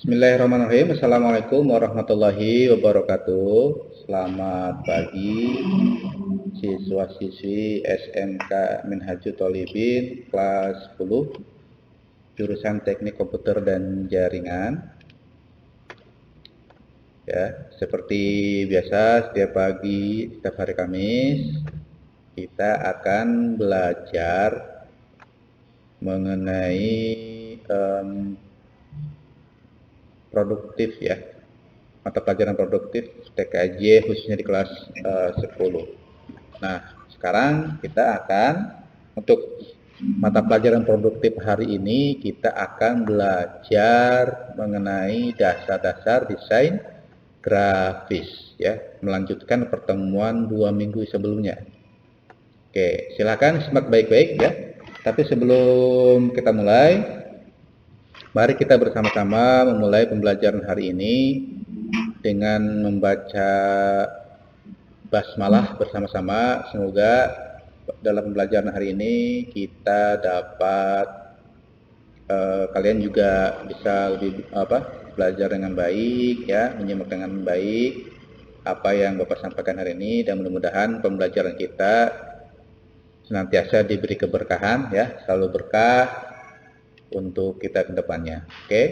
Bismillahirrahmanirrahim. Assalamualaikum warahmatullahi wabarakatuh. Selamat pagi siswa-siswi SMK Minhajul Thalibin kelas 10 jurusan Teknik Komputer dan Jaringan. Ya, seperti biasa setiap pagi, setiap hari Kamis kita akan belajar mengenai produktif ya, mata pelajaran produktif TKJ khususnya di kelas 10. Nah, sekarang kita akan untuk mata pelajaran produktif hari ini kita akan belajar mengenai dasar-dasar desain grafis ya, melanjutkan pertemuan 2 minggu sebelumnya. Oke, silakan simak baik-baik ya. Tapi sebelum kita mulai, mari kita bersama-sama memulai pembelajaran hari ini dengan membaca basmalah bersama-sama. Semoga dalam pembelajaran hari ini kita dapat kalian juga bisa lebih belajar dengan baik ya, menyimak dengan baik apa yang Bapak sampaikan hari ini, dan mudah-mudahan pembelajaran kita senantiasa diberi keberkahan ya, selalu berkah untuk kita ke depannya. Oke.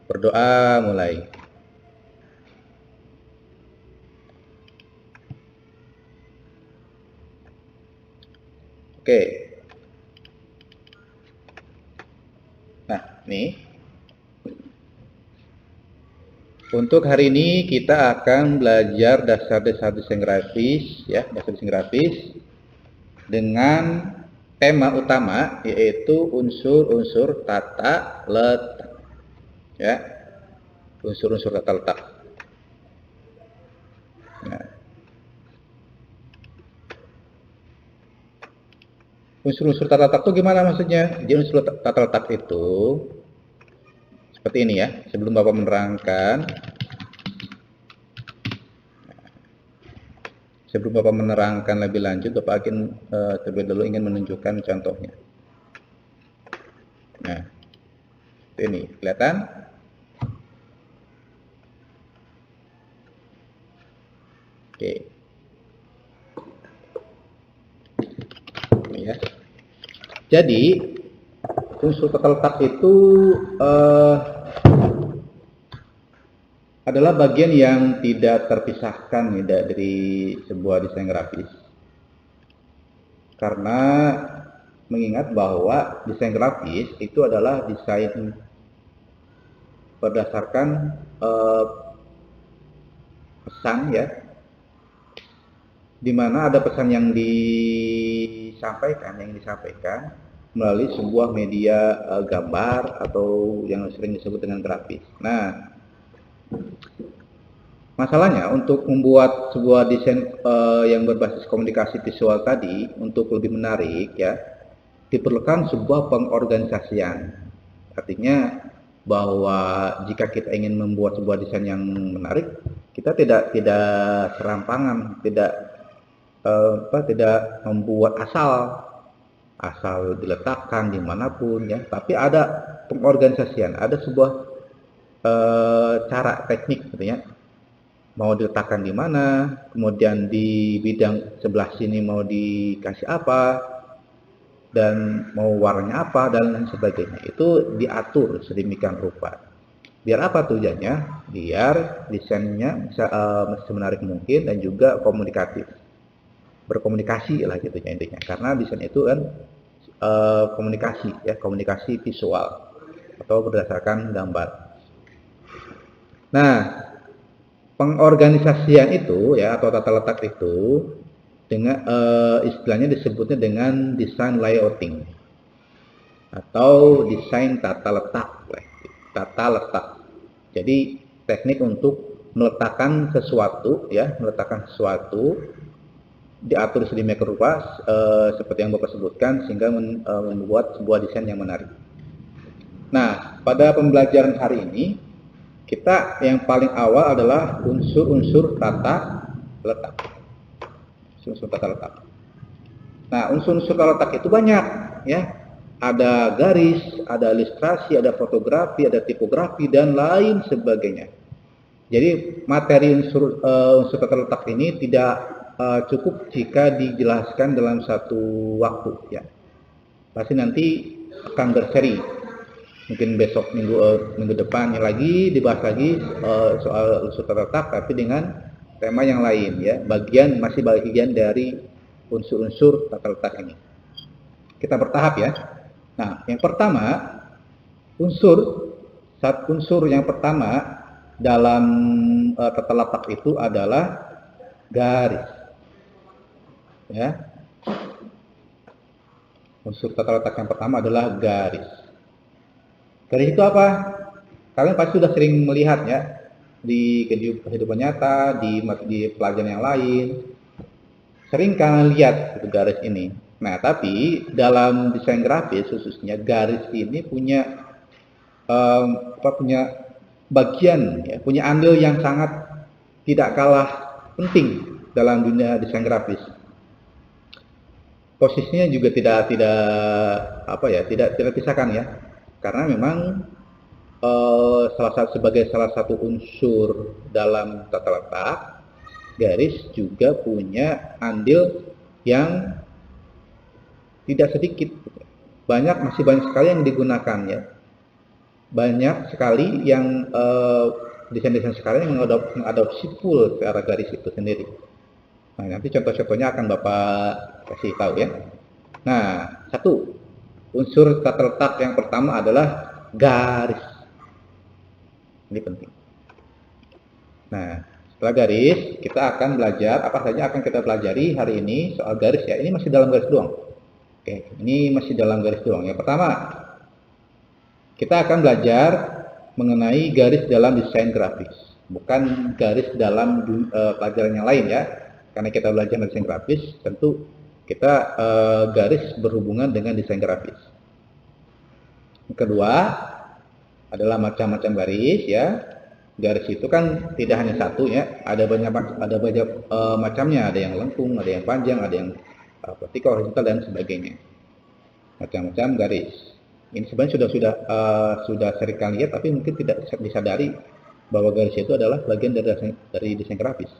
Berdoa mulai. Oke. Nah, ini untuk hari ini kita akan belajar dasar-dasar desain grafis ya, dasar desain grafis dengan tema utama yaitu unsur-unsur tata letak ya, unsur-unsur tata letak. Nah, unsur-unsur tata letak itu gimana maksudnya? Jadi unsur tata letak itu seperti ini ya. Sebelum Bapak menerangkan lebih lanjut, Bapak akan terlebih dahulu ingin menunjukkan contohnya. Nah, ini kelihatan? Oke. Ini ya. Jadi unsur tata letak itu adalah bagian yang tidak terpisahkan dari sebuah desain grafis. Karena mengingat bahwa desain grafis itu adalah desain berdasarkan pesan ya, di mana ada pesan yang disampaikan melalui sebuah media gambar atau yang sering disebut dengan grafis. Nah, masalahnya untuk membuat sebuah desain yang berbasis komunikasi visual tadi untuk lebih menarik ya, diperlukan sebuah pengorganisasian. Artinya bahwa jika kita ingin membuat sebuah desain yang menarik, kita tidak serampangan, tidak membuat asal diletakkan dimanapun ya, tapi ada pengorganisasian, ada sebuah cara teknik gitu ya, mau diletakkan di mana, kemudian di bidang sebelah sini mau dikasih apa, dan mau warnanya apa, dan lain sebagainya. Itu diatur sedemikian rupa. Biar apa tujuannya? Biar desainnya bisa semenarik mungkin dan juga komunikatif, berkomunikasi lah gitu ya intinya. Karena desain itu kan komunikasi ya, komunikasi visual atau berdasarkan gambar. Nah, pengorganisasian itu ya, atau tata letak itu dengan istilahnya disebutnya dengan desain layouting atau desain tata letak. Jadi teknik untuk meletakkan sesuatu ya, diatur sedemikian rupa seperti yang Bapak sebutkan sehingga membuat sebuah desain yang menarik. Nah, pada pembelajaran hari ini kita yang paling awal adalah unsur-unsur tata letak. Unsur-unsur tata letak. Nah, unsur-unsur tata letak itu banyak ya. ada garis, ada ilustrasi, ada fotografi, ada tipografi, dan lain sebagainya. Jadi materi unsur tata letak ini tidak cukup jika dijelaskan dalam satu waktu, ya. Pasti nanti akan berseri. Mungkin besok minggu depannya lagi dibahas lagi soal unsur tata letak, tapi dengan tema yang lain, ya. Masih bagian dari unsur-unsur tata letak ini. Kita bertahap, ya. Nah, yang pertama, unsur yang pertama dalam tata letak itu adalah garis, ya. Unsur tata letak yang pertama adalah garis. Garis itu apa? Kalian pasti sudah sering melihat, ya, di kehidupan nyata, di pelajaran yang lain. Sering kalian lihat itu garis ini. Nah, tapi dalam desain grafis khususnya garis ini punya bagian, ya, punya andil yang sangat tidak kalah penting dalam dunia desain grafis. Posisinya juga tidak terpisahkan, ya, karena memang sebagai salah satu unsur dalam tata letak, garis juga punya andil yang tidak sedikit. Masih banyak sekali yang digunakan, ya. Banyak sekali yang desain-desain sekarang yang mengadopsi full ke arah garis itu sendiri. Nah, nanti contoh-contohnya akan Bapak kasih tahu, ya. Nah, satu unsur tata letak yang pertama adalah garis. Ini penting. Nah, setelah garis, kita akan belajar apa saja akan kita pelajari hari ini soal garis, ya. Ini masih dalam garis doang. Oke, ini masih dalam garis doang. Yang pertama, kita akan belajar mengenai garis dalam desain grafis, bukan garis dalam pelajaran yang lain, ya. Karena kita belajar desain grafis, tentu kita garis berhubungan dengan desain grafis. Yang kedua adalah macam-macam garis, ya. Garis itu kan tidak hanya satu, ya. Ada banyak macamnya. Ada yang lengkung, ada yang panjang, ada yang vertikal, horizontal, dan sebagainya. Macam-macam garis. Ini sebenarnya sudah sering kalian lihat, tapi mungkin tidak disadari bahwa garis itu adalah bagian dari desain grafis.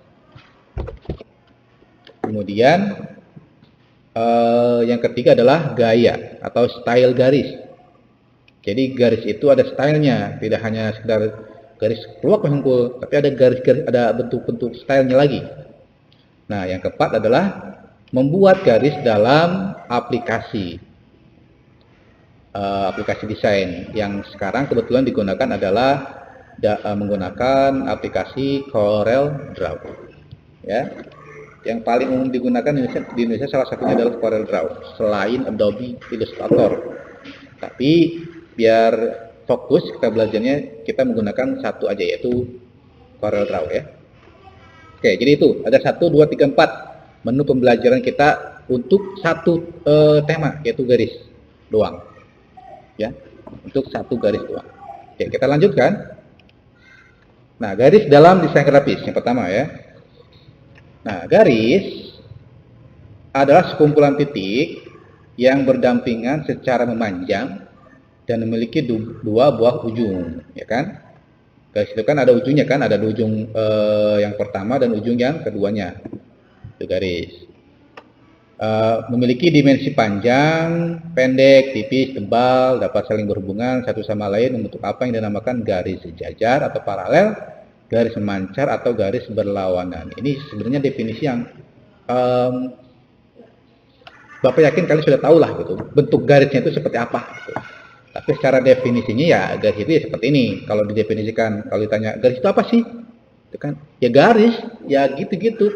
Kemudian yang ketiga adalah gaya atau style garis. Jadi garis itu ada stylenya, tidak hanya sekedar garis keluar menghungkul, tapi ada ada bentuk-bentuk stylenya lagi. Nah, yang keempat adalah membuat garis dalam aplikasi desain. Yang sekarang kebetulan digunakan adalah menggunakan aplikasi Corel Draw, ya. Yang paling umum digunakan di Indonesia salah satunya adalah Corel Draw selain Adobe Illustrator. Tapi biar fokus kita belajarnya, kita menggunakan satu aja, yaitu Corel Draw, ya. Oke, jadi itu ada 1, 2, 3, 4 menu pembelajaran kita untuk satu tema, yaitu garis doang, ya, untuk satu garis doang. Oke, kita lanjutkan. Nah, garis dalam desain grafis yang pertama, ya. Nah, garis adalah sekumpulan titik yang berdampingan secara memanjang dan memiliki dua buah ujung, ya kan? Garis itu kan ada ujungnya, kan? Ada ujung yang pertama dan ujung yang keduanya. Itu garis. Memiliki dimensi panjang, pendek, tipis, tebal, dapat saling berhubungan satu sama lain membentuk apa yang dinamakan garis sejajar atau paralel, garis memancar atau garis berlawanan. Ini sebenarnya definisi yang Bapak yakin kalian sudah tahu lah gitu, bentuk garisnya itu seperti apa gitu. Tapi secara definisinya ya garis itu ya seperti ini. Kalau didefinisikan, kalau ditanya garis itu apa sih? Itu kan ya garis, ya gitu-gitu.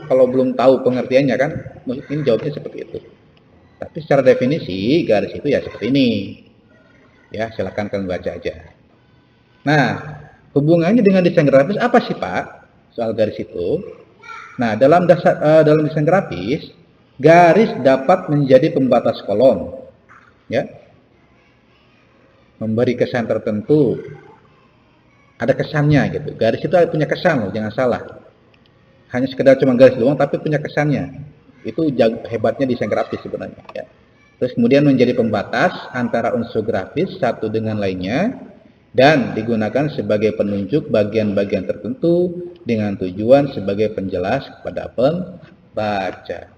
Kalau belum tahu pengertiannya kan, mungkin jawabnya seperti itu. Tapi secara definisi garis itu ya seperti ini. Ya, silakan kalian baca aja. Nah, hubungannya dengan desain grafis apa sih, Pak? Soal garis itu. Nah, dalam desain grafis, garis dapat menjadi pembatas kolom, ya, memberi kesan tertentu. Ada kesannya gitu. Garis itu punya kesan loh, jangan salah. Hanya sekedar cuma garis doang, tapi punya kesannya. Itu hebatnya desain grafis sebenarnya, ya. Terus kemudian menjadi pembatas antara unsur grafis satu dengan lainnya dan digunakan sebagai penunjuk bagian-bagian tertentu dengan tujuan sebagai penjelas kepada pembaca.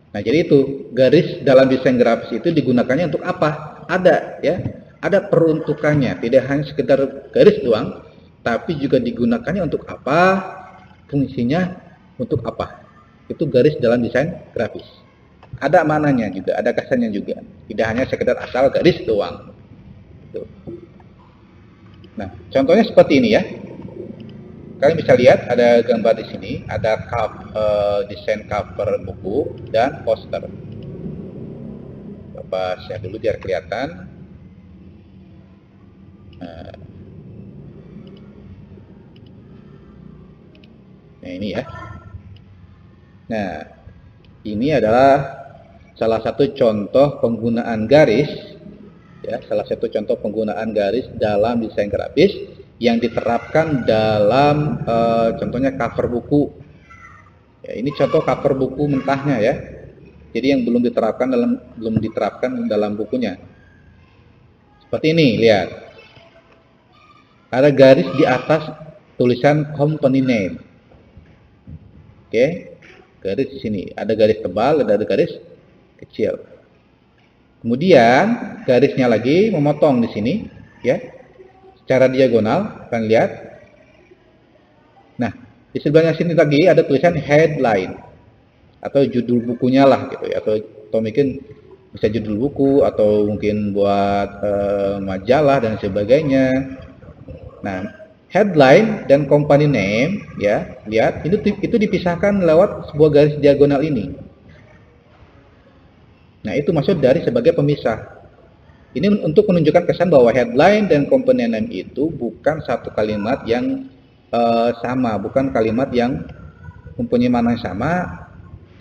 Nah, jadi itu garis dalam desain grafis itu digunakannya untuk apa? Ada ya, ada peruntukannya, tidak hanya sekedar garis doang, tapi juga digunakannya untuk apa? Fungsinya untuk apa? Itu garis dalam desain grafis. Ada mananya juga, ada kesannya juga. Tidak hanya sekedar asal garis doang. Gitu. Nah, contohnya seperti ini ya. Kalian bisa lihat ada gambar di sini, ada desain cover buku dan poster. Bapak share dulu biar kelihatan. Nah, ini ya. Nah, ini adalah salah satu contoh penggunaan garis, ya, salah satu contoh penggunaan garis dalam desain grafis yang diterapkan dalam contohnya cover buku. Ya, ini contoh cover buku mentahnya ya. Jadi yang belum diterapkan dalam bukunya. Seperti ini, lihat. Ada garis di atas tulisan company name. Oke, garis di sini. Ada garis tebal, ada garis kecil. Kemudian garisnya lagi memotong di sini, ya, secara diagonal. Kalian lihat. Nah, di sebelahnya sini lagi ada tulisan headline atau judul bukunya lah, gitu ya. Atau mungkin bisa judul buku atau mungkin buat majalah dan sebagainya. Nah, headline dan company name, ya, lihat itu dipisahkan lewat sebuah garis diagonal ini. Nah, itu maksud dari sebagai pemisah. Ini untuk menunjukkan kesan bahwa headline dan company name itu bukan satu kalimat yang sama, bukan kalimat yang mempunyai makna yang sama.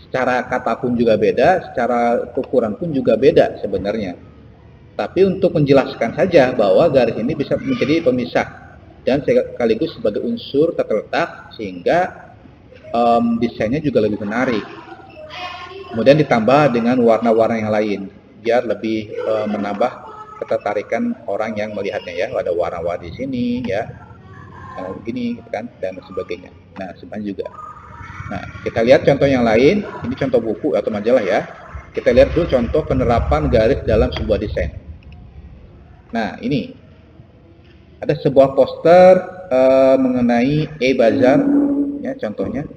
Secara kata pun juga beda, secara ukuran pun juga beda sebenarnya. Tapi untuk menjelaskan saja bahwa garis ini bisa menjadi pemisah dan sekaligus sebagai unsur terletak sehingga desainnya juga lebih menarik. Kemudian ditambah dengan warna-warna yang lain biar lebih menambah ketertarikan orang yang melihatnya ya. Ada warna-warna di sini ya, begini gitu kan, dan sebagainya. Nah, sebenarnya juga. Nah, kita lihat contoh yang lain. Ini contoh buku atau majalah ya. Kita lihat dulu contoh penerapan garis dalam sebuah desain. Nah, ini ada sebuah poster mengenai e-bazar ya, contohnya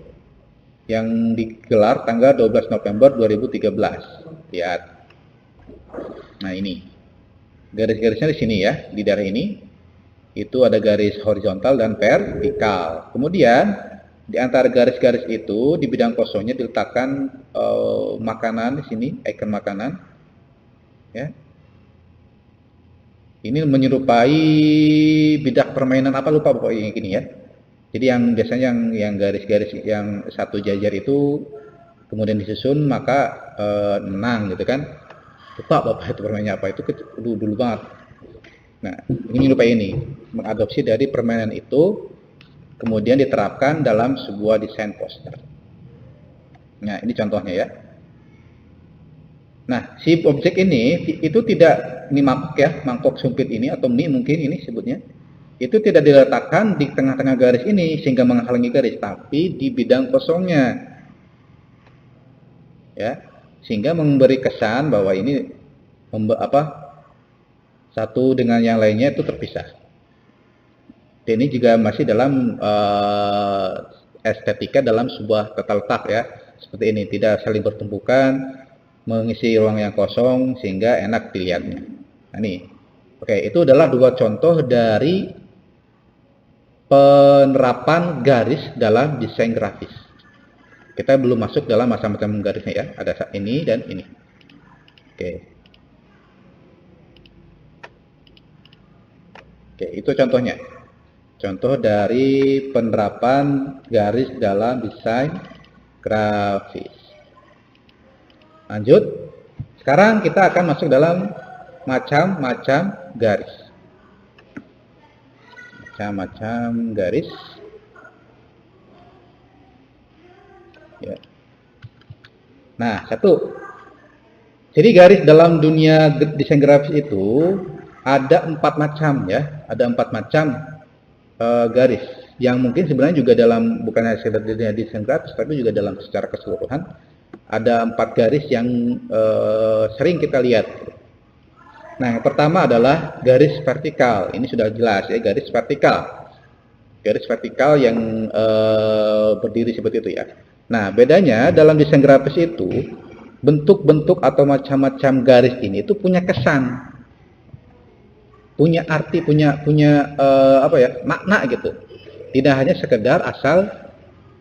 yang digelar tanggal 12 November 2013. Lihat. Nah, ini garis-garisnya di sini ya, di daerah ini itu ada garis horizontal dan vertikal. Kemudian di antara garis-garis itu di bidang kosongnya diletakkan makanan di sini, icon makanan ya. Ini menyerupai bidak permainan apa lupa pokoknya gini ya. Jadi yang biasanya yang garis-garis yang satu jajar itu kemudian disusun maka menang gitu kan. Lupa bapak itu permainannya apa, itu dulu banget. Nah, ini menyerupai ini, mengadopsi dari permainan itu kemudian diterapkan dalam sebuah desain poster. Nah, ini contohnya ya. Nah, si objek ini itu tidak, ini mangkok ya, mangkok sumpit ini atau mie mungkin ini sebutnya, itu tidak diletakkan di tengah-tengah garis ini sehingga menghalangi garis, tapi di bidang kosongnya, ya, sehingga memberi kesan bahwa ini satu dengan yang lainnya itu terpisah. Dan ini juga masih dalam estetika dalam sebuah tata letak ya, seperti ini, tidak saling bertumpukan, mengisi ruang yang kosong sehingga enak dilihatnya. Nah, ini. Oke, itu adalah dua contoh dari penerapan garis dalam desain grafis. Kita belum masuk dalam macam-macam garisnya ya. Ada ini dan ini. Oke. Oke, itu contohnya. Contoh dari penerapan garis dalam desain grafis. Lanjut. Sekarang kita akan masuk dalam macam-macam garis. Macam-macam garis. Ya. Nah, satu. Jadi garis dalam dunia desain grafis itu ada 4 macam ya, ada 4 macam garis yang mungkin sebenarnya juga dalam bukan hanya sekedar dunia desain grafis tapi juga dalam secara keseluruhan ada 4 garis yang sering kita lihat. Nah, yang pertama adalah garis vertikal. Ini sudah jelas ya, garis vertikal. Garis vertikal yang berdiri seperti itu ya. Nah, bedanya dalam desain grafis itu bentuk-bentuk atau macam-macam garis ini itu punya kesan, punya arti, punya makna gitu. Tidak hanya sekedar asal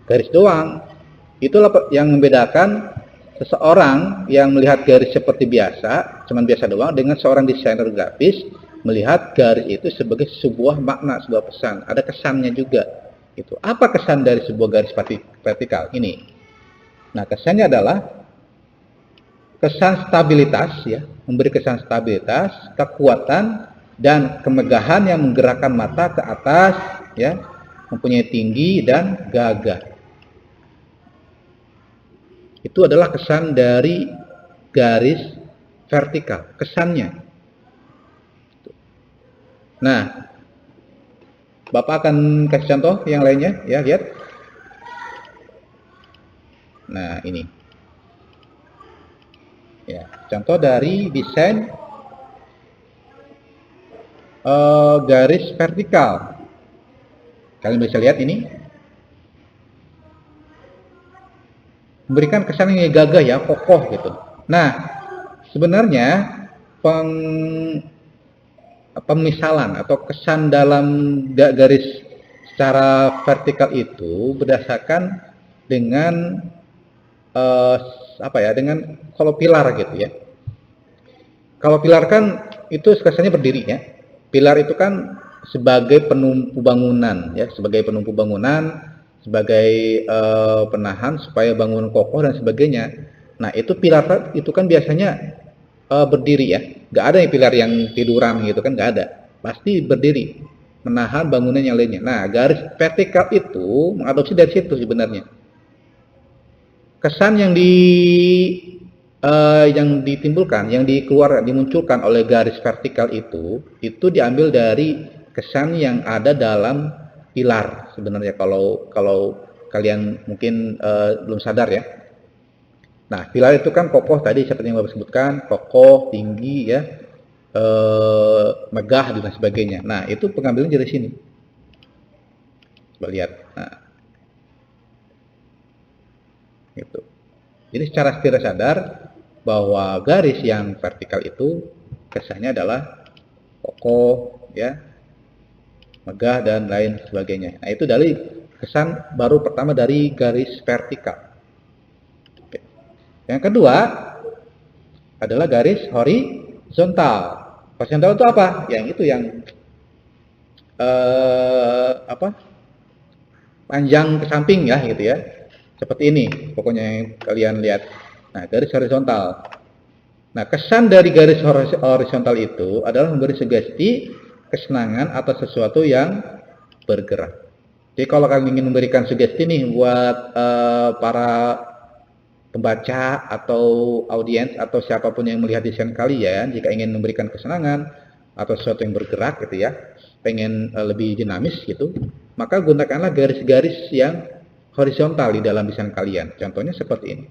garis doang. Itulah yang membedakan seseorang yang melihat garis seperti biasa, cuman biasa doang, dengan seorang desainer grafis melihat garis itu sebagai sebuah makna, sebuah pesan. Ada kesannya juga. Itu apa kesan dari sebuah garis vertikal ini? Nah, kesannya adalah kesan stabilitas ya, memberi kesan stabilitas, kekuatan dan kemegahan yang menggerakkan mata ke atas ya, mempunyai tinggi dan gagah. Itu adalah kesan dari garis vertikal, kesannya. Nah, Bapak akan kasih contoh yang lainnya ya, lihat. Nah, ini. Ya, contoh dari desain garis vertikal. Kalian bisa lihat ini. Memberikan kesan yang gagah ya, kokoh gitu. Nah, sebenarnya pemisalan atau kesan dalam garis secara vertikal itu berdasarkan dengan dengan kalau pilar gitu ya. Kalau pilar kan itu kesannya berdiri ya. Pilar itu kan sebagai penumpu bangunan ya, sebagai penumpu bangunan, sebagai penahan supaya bangunan kokoh dan sebagainya. Nah, itu pilar itu kan biasanya berdiri ya. Nggak ada yang pilar yang tiduran gitu kan, nggak ada. Pasti berdiri, menahan bangunan yang lainnya. Nah, garis vertikal itu mengadopsi dari situ sebenarnya. Kesan yang ditimbulkan, yang dimunculkan oleh garis vertikal itu diambil dari kesan yang ada dalam pilar sebenarnya, kalau kalian mungkin belum sadar ya. Nah, pilar itu kan kokoh tadi seperti yang Bapak sebutkan, kokoh, tinggi ya, megah dan sebagainya. Nah, itu pengambilan dari sini. Coba lihat. Nah, gitu. Jadi secara tidak sadar bahwa garis yang vertikal itu kesannya adalah kokoh ya, megah dan lain sebagainya. Nah, itu dari kesan baru pertama dari garis vertikal. Oke. Yang kedua adalah garis horizontal. Horizontal itu apa? Yang itu yang panjang ke samping ya gitu ya. Seperti ini pokoknya yang kalian lihat. Nah, garis horizontal. Nah, kesan dari garis horizontal itu adalah memberi sugesti kesenangan atau sesuatu yang bergerak. Jadi kalau kalian ingin memberikan sugesti nih buat para pembaca atau audiens atau siapapun yang melihat desain kalian, jika ingin memberikan kesenangan atau sesuatu yang bergerak gitu ya, pengen lebih dinamis gitu, maka gunakanlah garis-garis yang horizontal di dalam desain kalian. Contohnya seperti ini.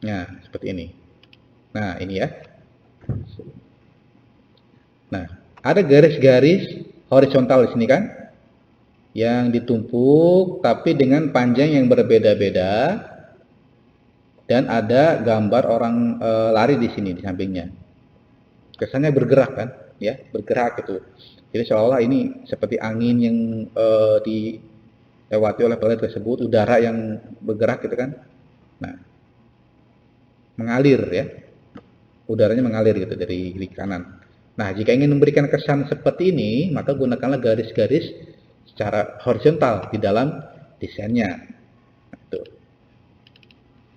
Nah, seperti ini. Nah, ini ya. Nah, ada garis-garis horizontal di sini kan, yang ditumpuk tapi dengan panjang yang berbeda-beda, dan ada gambar orang lari di sini di sampingnya. Kesannya bergerak kan, ya, bergerak gitu. Jadi seolah-olah ini seperti angin yang dilewati oleh planet tersebut, udara yang bergerak gitu kan. Nah, mengalir ya, udaranya mengalir gitu dari kiri kanan. Nah, jika ingin memberikan kesan seperti ini, maka gunakanlah garis-garis secara horizontal di dalam desainnya. Tuh.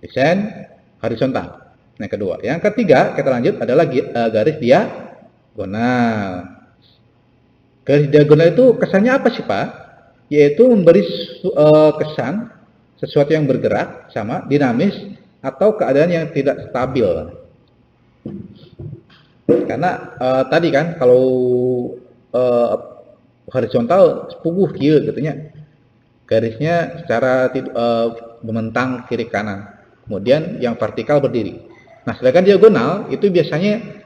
Desain horizontal. Yang kedua. Yang ketiga, kita lanjut adalah garis diagonal. Garis diagonal itu kesannya apa sih, Pak? yaitu memberi kesan sesuatu yang bergerak sama dinamis atau keadaan yang tidak stabil. Karena tadi kan kalau horizontal sepupuh kieu katanya, garisnya secara membentang kiri kanan, kemudian yang vertikal berdiri. Nah sedangkan diagonal itu biasanya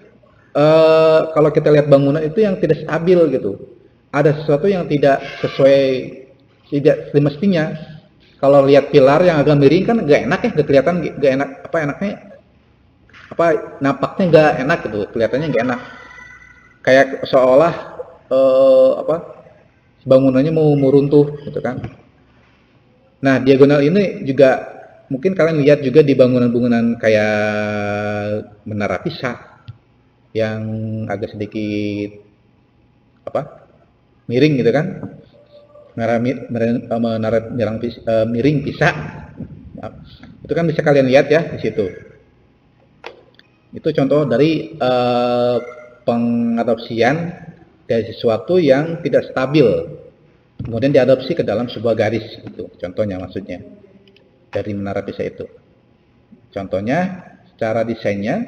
kalau kita lihat bangunan itu yang tidak stabil gitu, ada sesuatu yang tidak sesuai, tidak semestinya. Kalau lihat pilar yang agak miring kan gak enak ya, gak kelihatan, gak enak, apa enaknya, apa nampaknya gak enak gitu, kelihatannya gak enak, kayak seolah apa bangunannya mau runtuh gitu kan. Nah diagonal ini juga mungkin kalian lihat juga di bangunan-bangunan kayak Menara Pisa yang agak sedikit apa miring gitu kan, menara miring Pisa, itu kan bisa kalian lihat ya di situ. Itu contoh dari pengadopsian dari sesuatu yang tidak stabil kemudian diadopsi ke dalam sebuah garis, itu contohnya maksudnya dari Menara Pisa itu. Contohnya secara desainnya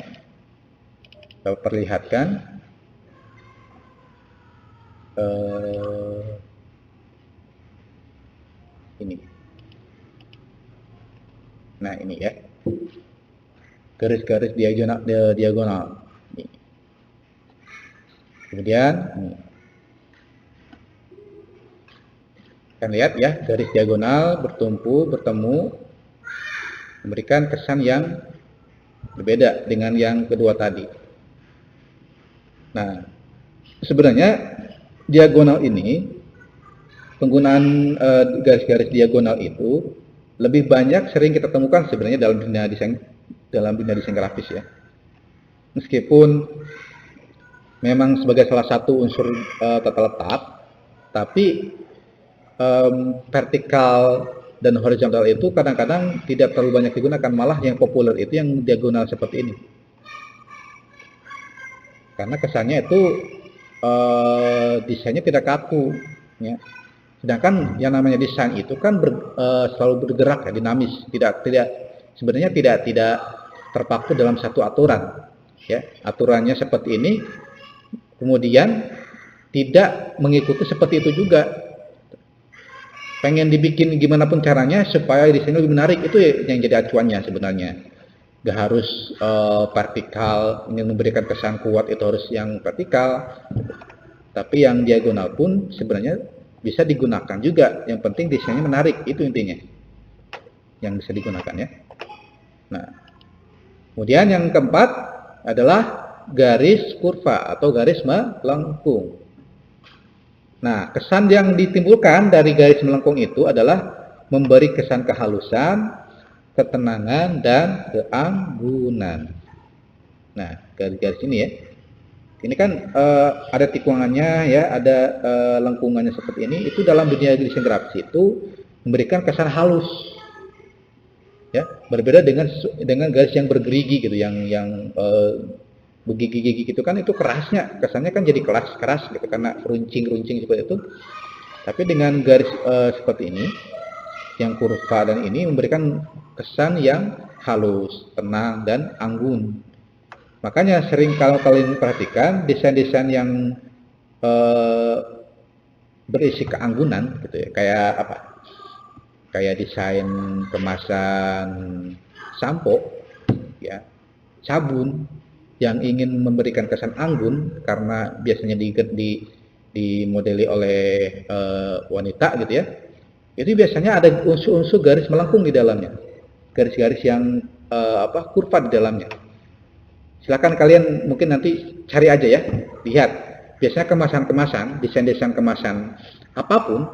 saya perlihatkan. Ini, nah ini ya, garis-garis diagonal. Ini. Kemudian ini. Kan lihat ya, garis diagonal bertumpu, bertemu, memberikan kesan yang berbeda dengan yang kedua tadi. Nah, sebenarnya diagonal ini, penggunaan garis-garis diagonal itu lebih banyak sering kita temukan sebenarnya dalam dunia desain grafis ya. Meskipun memang sebagai salah satu unsur tata letak, tapi vertikal dan horizontal itu kadang-kadang tidak terlalu banyak digunakan, malah yang populer itu yang diagonal seperti ini. Karena kesannya itu desainnya tidak kaku, ya. Sedangkan yang namanya desain itu kan selalu bergerak ya, dinamis, sebenarnya tidak terpaku dalam satu aturan, ya. Aturannya seperti ini, kemudian tidak mengikuti seperti itu juga. Pengen dibikin gimana pun caranya supaya desainnya lebih menarik, itu yang jadi acuannya sebenarnya. Gak harus vertikal, ingin memberikan kesan kuat itu harus yang vertikal, tapi yang diagonal pun sebenarnya bisa digunakan juga. Yang penting desainnya menarik, itu intinya yang bisa digunakan ya. Nah, kemudian yang keempat adalah garis kurva atau garis melengkung. Nah, kesan yang ditimbulkan dari garis melengkung itu adalah memberi kesan kehalusan, ketenangan, dan keanggunan. Nah, garis-garis ini ya, ini kan ada tikungannya ya, ada lengkungannya seperti ini. Itu dalam dunia desain grafis itu memberikan kesan halus, ya, berbeda dengan garis yang bergerigi gitu, yang begigi-gigi gitu kan, itu kerasnya, kesannya kan jadi keras gitu karena runcing seperti itu. Tapi dengan garis seperti ini, yang kurva dan ini memberikan kesan yang halus, tenang, dan anggun. Makanya sering kalau kalian perhatikan desain-desain yang berisi keanggunan gitu ya, kayak apa? Kayak desain kemasan sampo, ya, sabun yang ingin memberikan kesan anggun karena biasanya dimodeli oleh wanita gitu ya. Itu biasanya ada unsur-unsur garis melengkung di dalamnya, garis-garis yang kurva di dalamnya. Silakan kalian mungkin nanti cari aja ya, lihat. Biasanya kemasan-kemasan, desain-desain kemasan apapun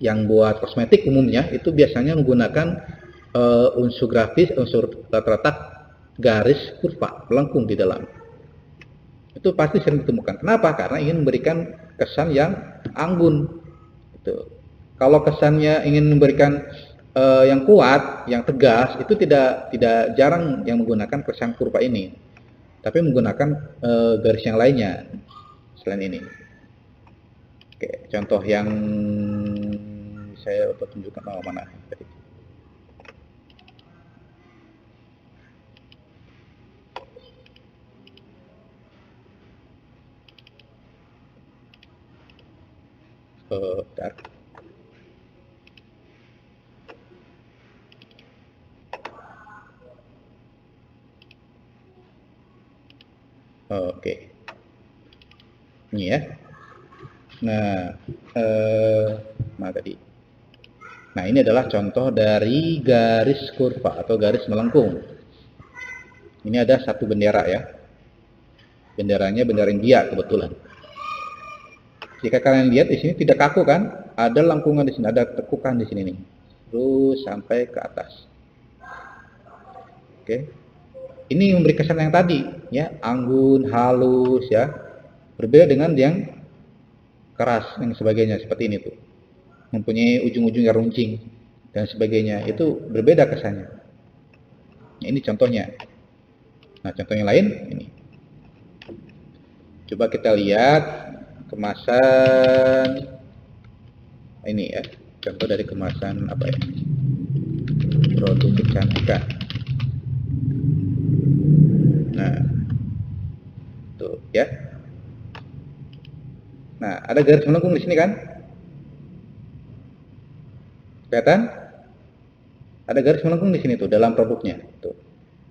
yang buat kosmetik umumnya itu biasanya menggunakan unsur grafis, unsur letak garis kurva melengkung di dalam. Itu pasti sering ditemukan. Kenapa? Karena ingin memberikan kesan yang anggun. Gitu. Kalau kesannya ingin memberikan yang kuat, yang tegas, itu tidak jarang yang menggunakan kesan kurva ini, tapi menggunakan garis yang lainnya selain ini. Oke, contoh yang saya untuk tunjukkan mana tadi. Bentar. Oke. Ini ya. Nah, mana tadi? Nah, ini adalah contoh dari garis kurva atau garis melengkung. Ini ada satu bendera ya. Benderanya bendera India kebetulan. Jika kalian lihat di sini tidak kaku kan? Ada lengkungan di sini, ada tekukan di sini nih. Terus sampai ke atas. Oke. Ini memberi kesan yang tadi ya, anggun, halus ya. Berbeda dengan yang keras yang sebagainya seperti ini tuh. Mempunyai ujung-ujung yang runcing dan sebagainya. Itu berbeda kesannya. Nah, ini contohnya. Nah, contoh yang lain ini. Coba kita lihat kemasan ini ya, contoh dari kemasan apa ya, produk kecantikan. Nah, tuh ya. Nah, ada garis melengkung di sini kan? Kelihatan? Ada garis melengkung di sini tuh dalam produknya. Tuh.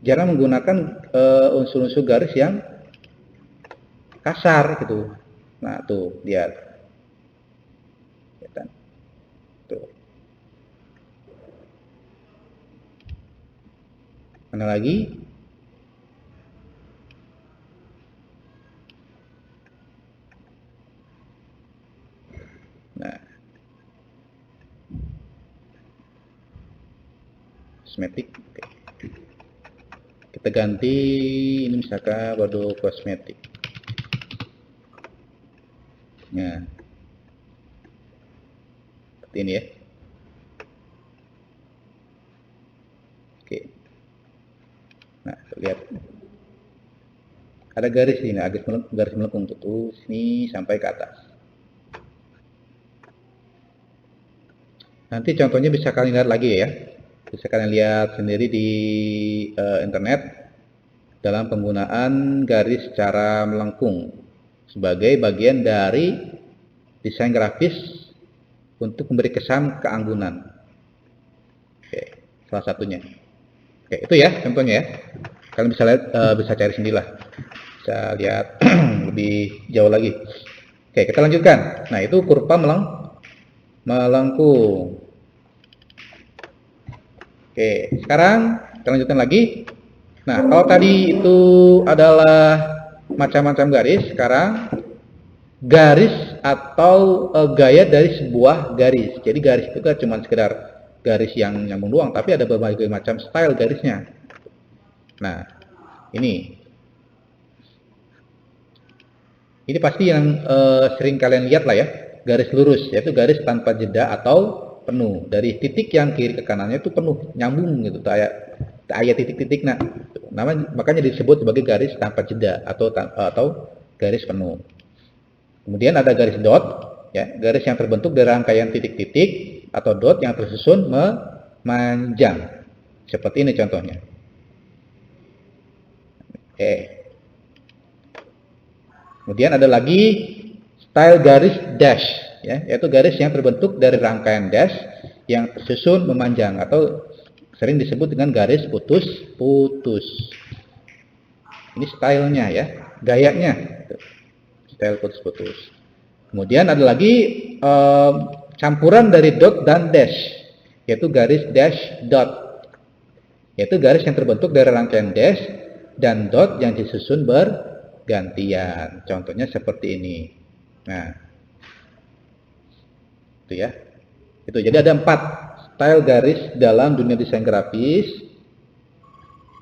Jangan menggunakan unsur-unsur garis yang kasar gitu. Nah, tuh lihat. Kelihatan? Tuh. Mana lagi? Nah, kosmetik. Kita ganti ini misalkan produk kosmetik. Nah, seperti ini ya. Oke. Nah, lihat. Ada garis ini, garis melengkung tuh sini sampai ke atas. Nanti contohnya bisa kalian lihat lagi ya. Bisa kalian lihat sendiri di internet dalam penggunaan garis secara melengkung sebagai bagian dari desain grafis untuk memberi kesan keanggunan. Oke, salah satunya. Oke, itu ya contohnya ya. Kalian bisa lihat, bisa cari sendirilah. Bisa lihat lebih jauh lagi. Oke, kita lanjutkan. Nah, itu kurva melengkung. Oke, sekarang kita lanjutkan lagi. Nah, kalau tadi itu adalah macam-macam garis, sekarang garis atau gaya dari sebuah garis. Jadi garis itu kan cuma sekedar garis yang nyambung doang, tapi ada berbagai macam style garisnya. Nah, ini pasti yang sering kalian lihat lah ya, garis lurus, yaitu garis tanpa jeda atau penuh. Dari titik yang kiri ke kanannya itu penuh, nyambung gitu, kayak titik-titik. Nah, makanya disebut sebagai garis tanpa jeda atau garis penuh. Kemudian ada garis dot, ya, garis yang terbentuk dari rangkaian titik-titik atau dot yang tersusun memanjang. Seperti ini contohnya. Oke. Kemudian ada lagi style garis dash, ya, yaitu garis yang terbentuk dari rangkaian dash yang tersusun memanjang atau sering disebut dengan garis putus-putus. Ini stylenya ya, gayanya, style putus-putus. Kemudian ada lagi campuran dari dot dan dash, yaitu garis dash dot, yaitu garis yang terbentuk dari rangkaian dash dan dot yang disusun bergantian. Contohnya seperti ini. Nah, itu ya. Itu jadi ada 4 style garis dalam dunia desain grafis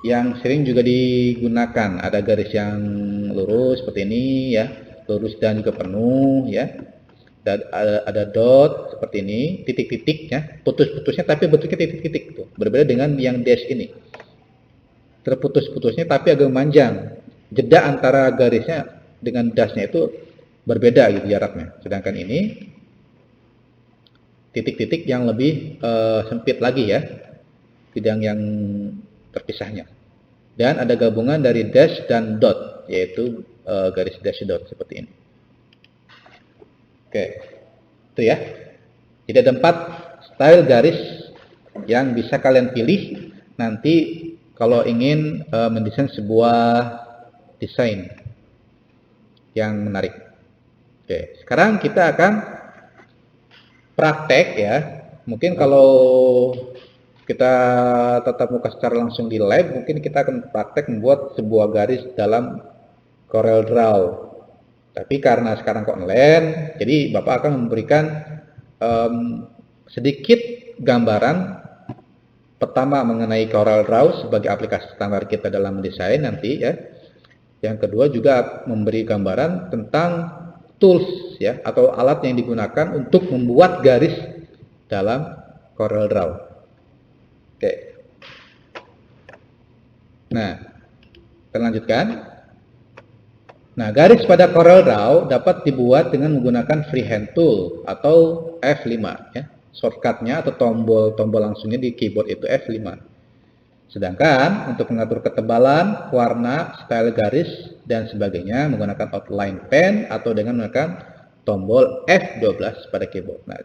yang sering juga digunakan. Ada garis yang lurus seperti ini ya, lurus dan juga penuh ya. Dan ada dot seperti ini, titik-titik ya, putus-putusnya tapi bentuknya titik-titik tuh. Berbeda dengan yang dash ini. Terputus-putusnya tapi agak memanjang. Jeda antara garisnya dengan dashnya itu berbeda gitu jaraknya. Sedangkan ini titik-titik yang lebih sempit lagi ya, bidang yang terpisahnya. Dan ada gabungan dari dash dan dot, yaitu garis dash dot seperti ini. Oke, itu ya. Jadi ada 4 style garis yang bisa kalian pilih nanti kalau ingin mendesain sebuah desain yang menarik. Oke, sekarang kita akan praktek ya. Mungkin kalau kita tatap muka secara langsung di lab, mungkin kita akan praktek membuat sebuah garis dalam Corel Draw. Tapi karena sekarang online, jadi Bapak akan memberikan sedikit gambaran pertama mengenai Corel Draw sebagai aplikasi standar kita dalam mendesain nanti ya. Yang kedua juga memberi gambaran tentang tools ya atau alat yang digunakan untuk membuat garis dalam Corel Draw. Oke. Nah, kita lanjutkan. Nah, garis pada Corel Draw dapat dibuat dengan menggunakan freehand tool atau F5 ya. Shortcutnya atau tombol langsungnya di keyboard itu F5. Sedangkan untuk mengatur ketebalan, warna, style garis dan sebagainya menggunakan outline pen atau dengan menggunakan tombol F12 pada keyboard. Nah,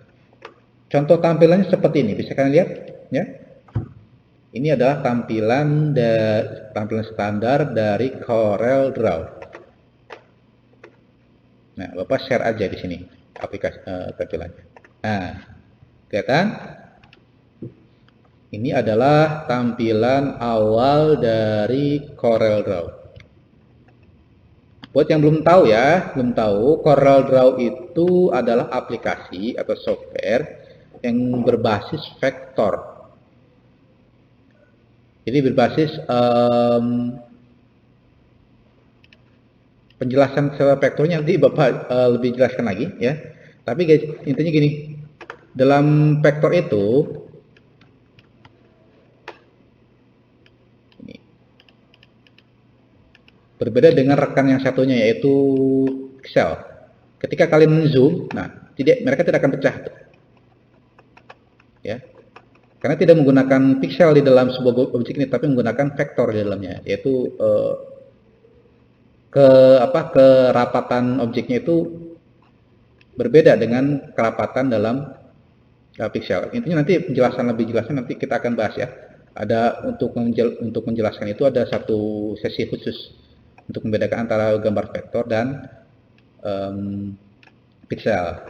contoh tampilannya seperti ini, bisa kalian lihat ya. Ini adalah tampilan standar dari Corel Draw. Nah, Bapak share aja di sini aplikasi tampilannya. Nah, kelihatan? Ini adalah tampilan awal dari Corel Draw. Buat yang belum tahu ya, Corel Draw itu adalah aplikasi atau software yang berbasis vektor. Jadi berbasis penjelasan secara vektornya nanti Bapak lebih jelaskan lagi ya. Tapi guys, intinya gini, dalam vektor itu berbeda dengan rekan yang satunya yaitu Excel. Ketika kalian men-zoom, nah mereka tidak akan pecah, ya, karena tidak menggunakan pixel di dalam sebuah objek ini, tapi menggunakan vektor di dalamnya, yaitu kerapatan objeknya itu berbeda dengan kerapatan dalam pixel. Intinya nanti penjelasan lebih jelasnya nanti kita akan bahas ya. Ada untuk menjelaskan itu ada satu sesi khusus untuk membedakan antara gambar vektor dan pixel.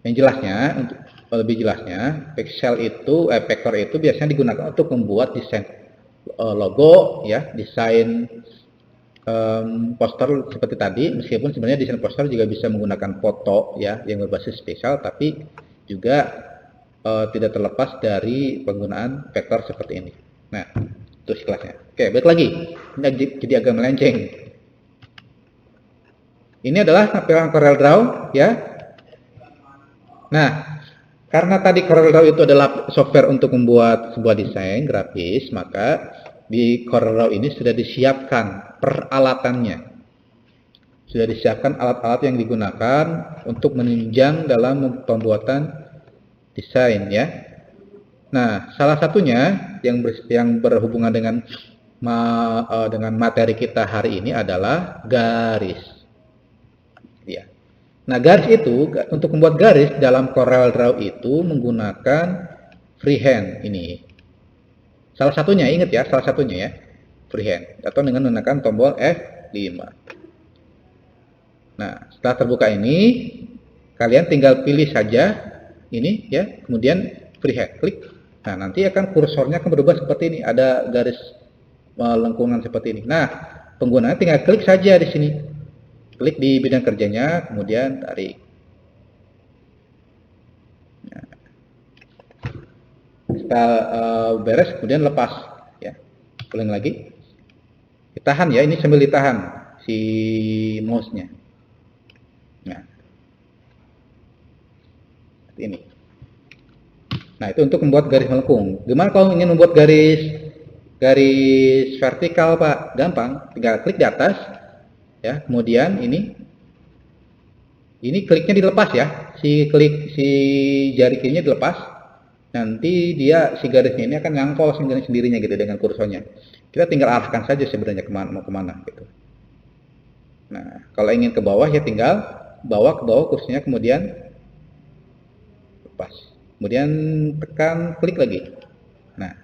Yang jelasnya, untuk lebih jelasnya, vektor itu biasanya digunakan untuk membuat desain logo, ya, desain poster seperti tadi. Meskipun sebenarnya desain poster juga bisa menggunakan foto, ya, yang berbasis spesial, tapi juga tidak terlepas dari penggunaan vektor seperti ini. Nah, itu kelasnya. Oke, balik lagi. Ini jadi agak melenceng. Ini adalah tampilan Corel Draw, ya. Nah, karena tadi Corel Draw itu adalah software untuk membuat sebuah desain grafis, maka di Corel Draw ini sudah disiapkan peralatannya. Sudah disiapkan alat-alat yang digunakan untuk menunjang dalam pembuatan desain, ya. Nah, salah satunya yang berhubungan dengan materi kita hari ini adalah garis. Ya. Nah, garis itu, untuk membuat garis dalam Corel Draw itu menggunakan freehand ini. Salah satunya, ingat ya, salah satunya ya, freehand. Atau dengan menggunakan tombol F5. Nah, setelah terbuka ini, kalian tinggal pilih saja ini ya, kemudian freehand, klik. Nah, nanti akan kursornya akan berubah seperti ini, ada garis lengkungan seperti ini. Nah, penggunanya tinggal klik saja di sini. Klik di bidang kerjanya, kemudian tarik. Nah, setelah beres, kemudian lepas. Ya, ulang lagi. Ditahan ya, ini sambil ditahan si mouse-nya. Nah, seperti ini. Nah, itu untuk membuat garis melengkung. Gimana kalau ingin membuat garis vertikal, Pak? Gampang, tinggal klik di atas. Ya, kemudian ini Ini kliknya dilepas ya, si jari kirinya dilepas, nanti dia si garisnya ini akan ngangkol sendirinya gitu dengan kursornya. Kita tinggal arahkan saja sebenarnya kemana, mau kemana gitu. Nah, kalau ingin ke bawah ya tinggal bawa ke bawah kursinya, kemudian lepas, kemudian tekan klik lagi. Nah,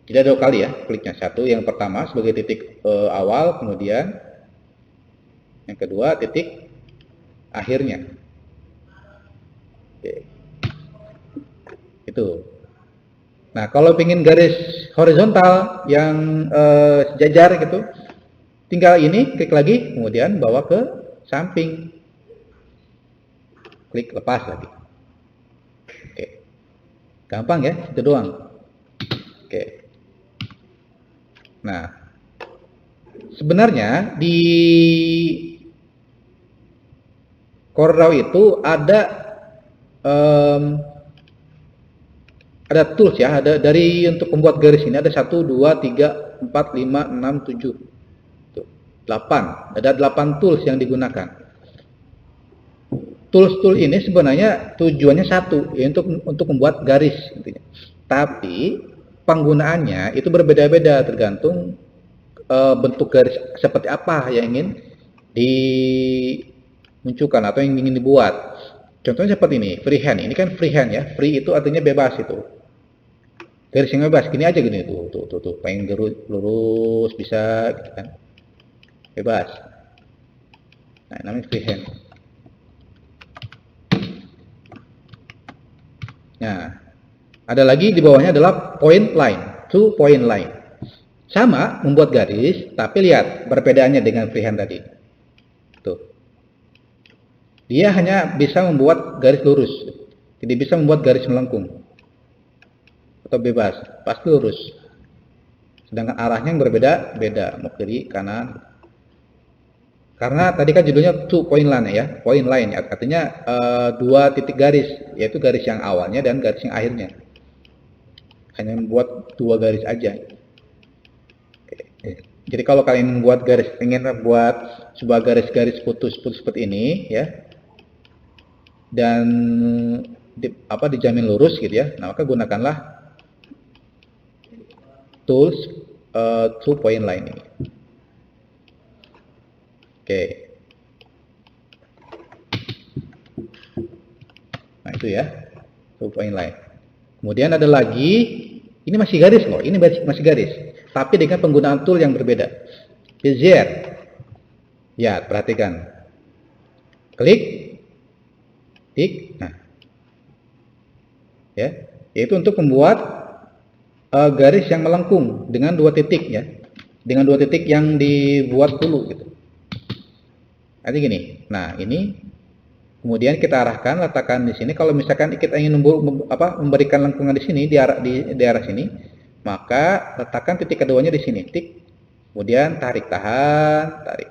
jadi ada 2 kali ya kliknya. Satu yang pertama sebagai titik awal, kemudian yang kedua titik akhirnya. Oke. Itu. Nah, kalau ingin garis horizontal yang sejajar gitu, tinggal ini klik lagi, kemudian bawa ke samping, klik lepas lagi. Oke, gampang ya, itu doang. Oke. Nah, sebenarnya di CorelDRAW itu ada tools ya, ada dari untuk membuat garis ini ada 1, 2, 3, 4, 5, 6, 7, 8. Ada 8 tools yang digunakan. Tools ini sebenarnya tujuannya satu, ya untuk membuat garis intinya. Tapi penggunaannya itu berbeda-beda tergantung bentuk garis seperti apa yang ingin dimunculkan atau yang ingin dibuat. Contohnya seperti ini, freehand. Ini kan freehand ya. Free itu artinya bebas itu. Garis yang bebas, gini aja gini tuh. Pengen lurus bisa gitu kan. Bebas. Nah, namanya freehand. Nah, ada lagi di bawahnya adalah point line, 2 point line. Sama membuat garis, tapi lihat perbedaannya dengan freehand tadi. Tuh. Dia hanya bisa membuat garis lurus, tidak bisa membuat garis melengkung atau bebas, pasti lurus. Sedangkan arahnya yang berbeda-beda, mau kiri, kanan. Karena tadi kan judulnya 2 point line ya, point line artinya 2 titik garis, yaitu garis yang awalnya dan garis yang akhirnya. Hanya membuat 2 garis aja. Jadi kalau kalian membuat garis, ingin membuat sebuah garis-garis putus-putus seperti ini ya, dan dijamin lurus gitu ya, nah maka gunakanlah tools 2 point line ini. Oke. Nah itu ya, 2 point line. Kemudian ada lagi, ini masih garis loh, ini masih garis, tapi dengan penggunaan tool yang berbeda. Bezier. Ya, perhatikan. Klik, tik, nah, ya, yaitu untuk membuat garis yang melengkung dengan 2 titik ya, dengan 2 titik yang dibuat dulu gitu. Nanti gini, nah ini kemudian kita arahkan, letakkan di sini. Kalau misalkan kita ingin memberikan lengkungan di sini, di arah sini, maka letakkan titik keduanya di sini, tik, kemudian tarik, tahan, tarik.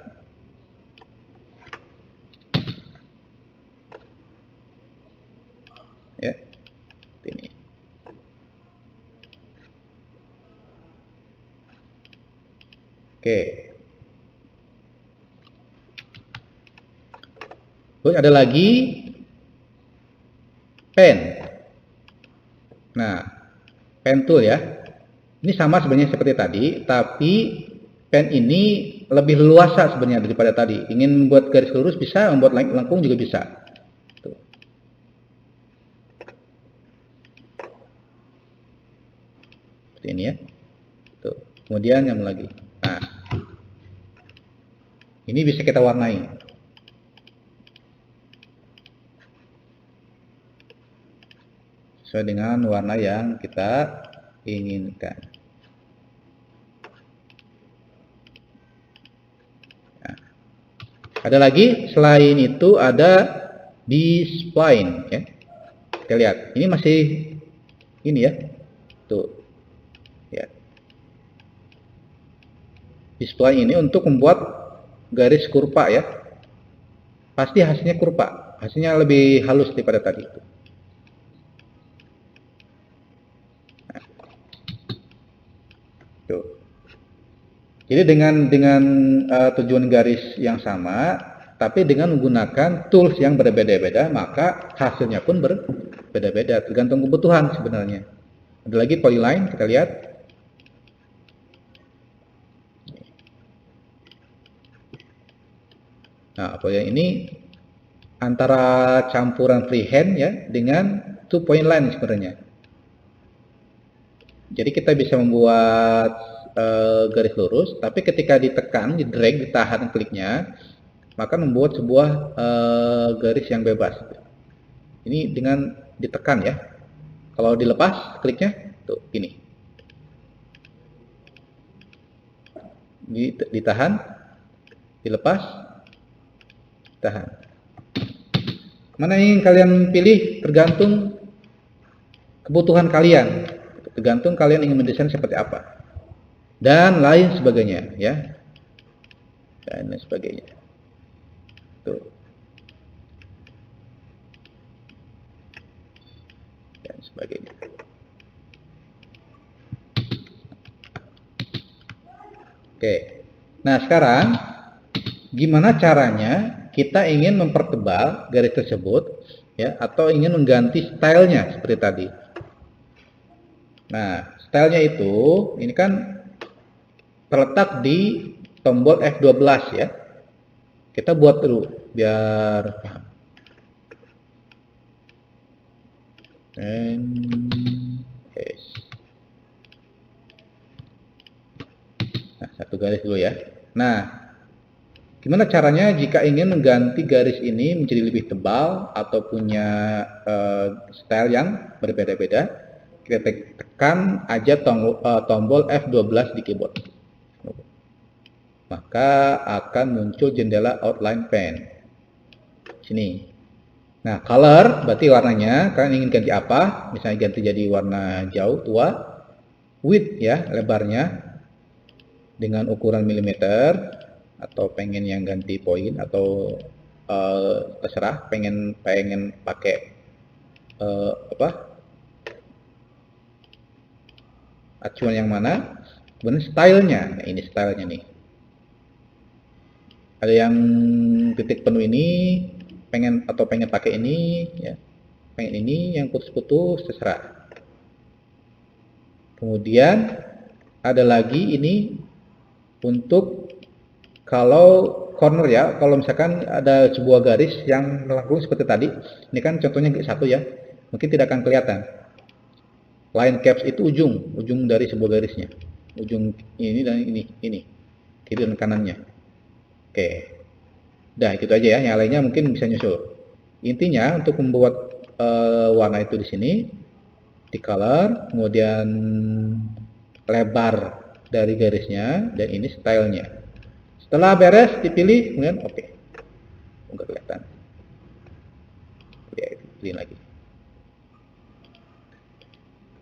Ya, ini. Oke. Terus ada lagi pen. Nah, pen tool ya. Ini sama sebenarnya seperti tadi, tapi pen ini lebih leluasa sebenarnya daripada tadi. Ingin membuat garis lurus bisa, membuat lengkung juga bisa. Tuh. Seperti ini ya. Tuh. Kemudian yang lagi. Nah, ini bisa kita warnai. Sesuai dengan warna yang kita inginkan. Nah, ada lagi selain itu ada B-spline ya. Kita lihat, ini masih ini ya. Tuh. Ya. B-spline ini untuk membuat garis kurva ya. Pasti hasilnya kurva, hasilnya lebih halus daripada tadi. Jadi dengan tujuan garis yang sama, tapi dengan menggunakan tools yang berbeda-beda, maka hasilnya pun berbeda-beda, tergantung kebutuhan sebenarnya. Ada lagi polyline, kita lihat. Nah, polyline ini antara campuran freehand ya dengan 2-point line sebenarnya. Jadi kita bisa membuat garis lurus, tapi ketika ditekan, di drag, ditahan kliknya, maka membuat sebuah garis yang bebas. Ini dengan ditekan ya. Kalau dilepas kliknya, tuh ini. Ditahan, dilepas, tahan. Mana yang kalian pilih tergantung kebutuhan kalian, tergantung kalian ingin mendesain seperti apa, dan lain sebagainya ya, dan lain sebagainya. Tuh. Dan sebagainya. Oke. Nah, sekarang gimana caranya kita ingin mempertebal garis tersebut ya, atau ingin mengganti stylenya seperti tadi. Nah, stylenya itu ini kan terletak di tombol F12 ya. Kita buat dulu biar paham. Nah, satu garis dulu ya. Nah, gimana caranya jika ingin mengganti garis ini menjadi lebih tebal atau punya style yang berbeda-beda? Kita tekan aja tombol F12 di keyboard. Maka akan muncul jendela outline pane. Sini. Nah, color berarti warnanya. Kalian ingin ganti apa? Misalnya ganti jadi warna jauh, tua. Width ya, lebarnya dengan ukuran milimeter, atau pengen yang ganti poin, atau terserah pengen pakai acuan yang mana. Kemudian stylenya, nah ini stylenya nih, ada yang titik penuh ini, pengen pakai ini ya, pengen ini yang putus-putus, terserah. Kemudian ada lagi ini untuk kalau corner ya, kalau misalkan ada sebuah garis yang melengkung seperti tadi, ini kan contohnya satu ya, mungkin tidak akan kelihatan. Line caps itu ujung dari sebuah garisnya, ujung ini dan ini, kiri dan kanannya. Oke, dah itu aja ya, yang lainnya mungkin bisa nyusul. Intinya untuk membuat warna itu di sini, di color, kemudian lebar dari garisnya, dan ini stylenya. Setelah beres dipilih, kemudian oke. Enggak kelihatan. Ya, pilih lagi.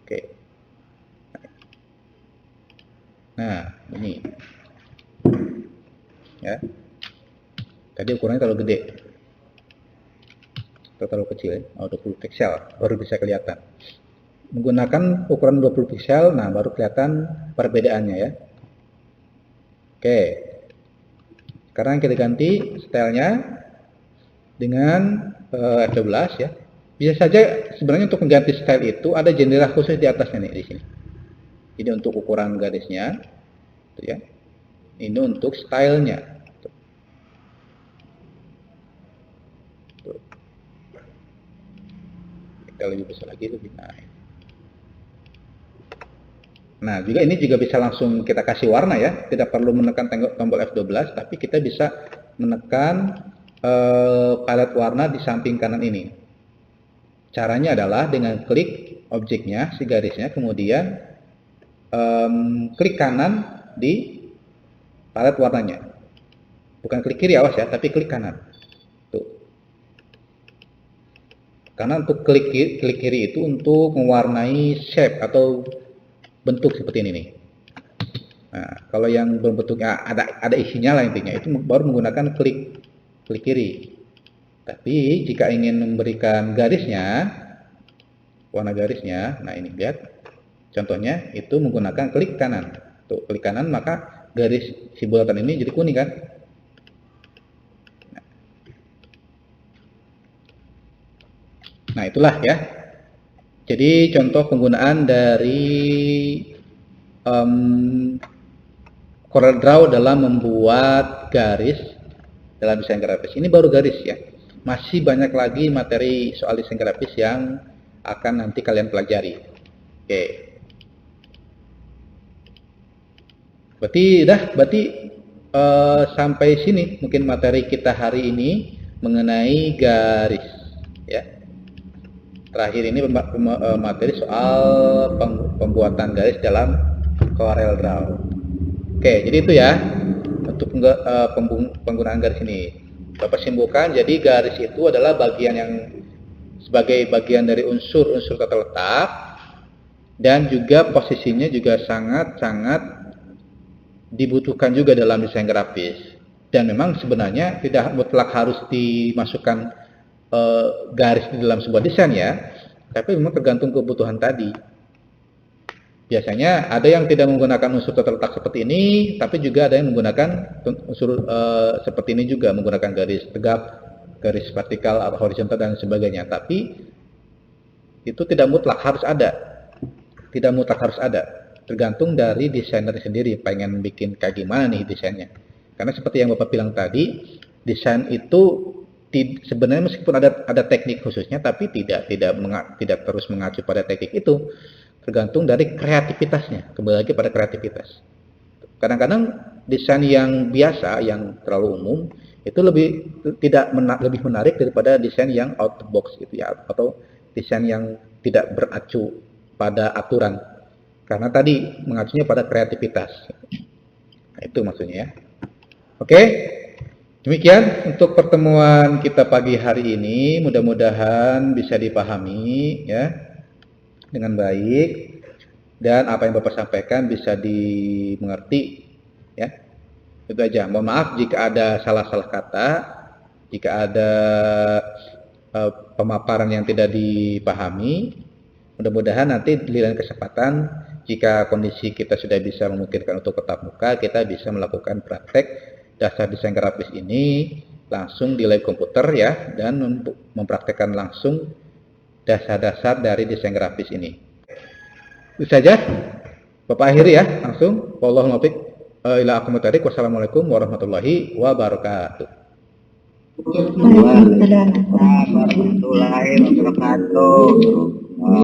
Oke. Nah, ini. Ya. Tadi ukurannya terlalu gede. Atau terlalu kecil ya. Oh, 20 piksel baru bisa kelihatan. Menggunakan ukuran 20 piksel, nah baru kelihatan perbedaannya ya. Oke. Sekarang kita ganti stylenya dengan F12 ya. Bisa saja sebenarnya untuk mengganti style itu ada jendela khusus di atasnya nih, di sini. Ini untuk ukuran garisnya, gitu ya. Ini untuk stylenya. Kita lebih besar lagi, lebih naik. Nah, juga ini juga bisa langsung kita kasih warna ya, tidak perlu menekan tombol F12, tapi kita bisa menekan palet warna di samping kanan ini. Caranya adalah dengan klik objeknya, si garisnya, kemudian klik kanan di palet warnanya. Bukan klik kiri, awas ya, tapi klik kanan. Tuh. Karena untuk klik kiri itu untuk mewarnai shape atau bentuk seperti ini nih. Nah, kalau yang bentuknya ada isinya lah intinya, itu baru menggunakan klik kiri. Tapi jika ingin memberikan garisnya, warna garisnya, nah ini lihat, contohnya itu menggunakan klik kanan. Tuh, klik kanan maka garis si bulatan ini jadi kuning kan. Nah, itulah ya. Jadi contoh penggunaan dari CorelDRAW dalam membuat garis dalam desain grafis. Ini baru garis ya. Masih banyak lagi materi soal desain grafis yang akan nanti kalian pelajari. Oke. Berarti sampai sini mungkin materi kita hari ini mengenai garis ya. Terakhir ini materi soal pembuatan garis dalam CorelDRAW. Oke, jadi itu ya untuk penggunaan garis ini. Bapak simpulkan, jadi garis itu adalah bagian yang sebagai bagian dari unsur-unsur tata letak dan juga posisinya juga sangat-sangat dibutuhkan juga dalam desain grafis. Dan memang sebenarnya tidak mutlak harus dimasukkan garis di dalam sebuah desain ya, tapi memang tergantung kebutuhan tadi. Biasanya ada yang tidak menggunakan unsur tata letak seperti ini, tapi juga ada yang menggunakan unsur seperti ini juga, menggunakan garis tegap, garis vertikal atau horizontal dan sebagainya. Tapi itu tidak mutlak harus ada, tergantung dari desainer sendiri pengen bikin kayak gimana nih desainnya. Karena seperti yang Bapak bilang tadi, desain itu sebenarnya meskipun ada teknik khususnya, tapi tidak terus mengacu pada teknik itu. Tergantung dari kreativitasnya, kembali lagi pada kreativitas. Kadang-kadang desain yang biasa, yang terlalu umum, itu lebih menarik daripada desain yang out of box gitu ya, atau desain yang tidak beracu pada aturan. Karena tadi mengacunya pada kreativitas. Nah, itu maksudnya ya. Oke, demikian untuk pertemuan kita pagi hari ini. Mudah-mudahan bisa dipahami ya dengan baik, dan apa yang Bapak sampaikan bisa dimengerti ya. Itu aja. Mohon maaf jika ada salah-salah kata, jika ada pemaparan yang tidak dipahami. Mudah-mudahan nanti di lain kesempatan, jika kondisi kita sudah bisa memungkinkan untuk tatap muka, kita bisa melakukan praktek dasar desain grafis ini langsung di layar komputer ya, dan mempraktekkan langsung dasar-dasar dari desain grafis ini. Itu saja. Bapak akhiri ya, langsung. Wallahu muwaffiq ila aqwamit thoriq. Wassalamualaikum warahmatullahi wabarakatuh. Waalaikumsalam warahmatullahi wabarakatuh.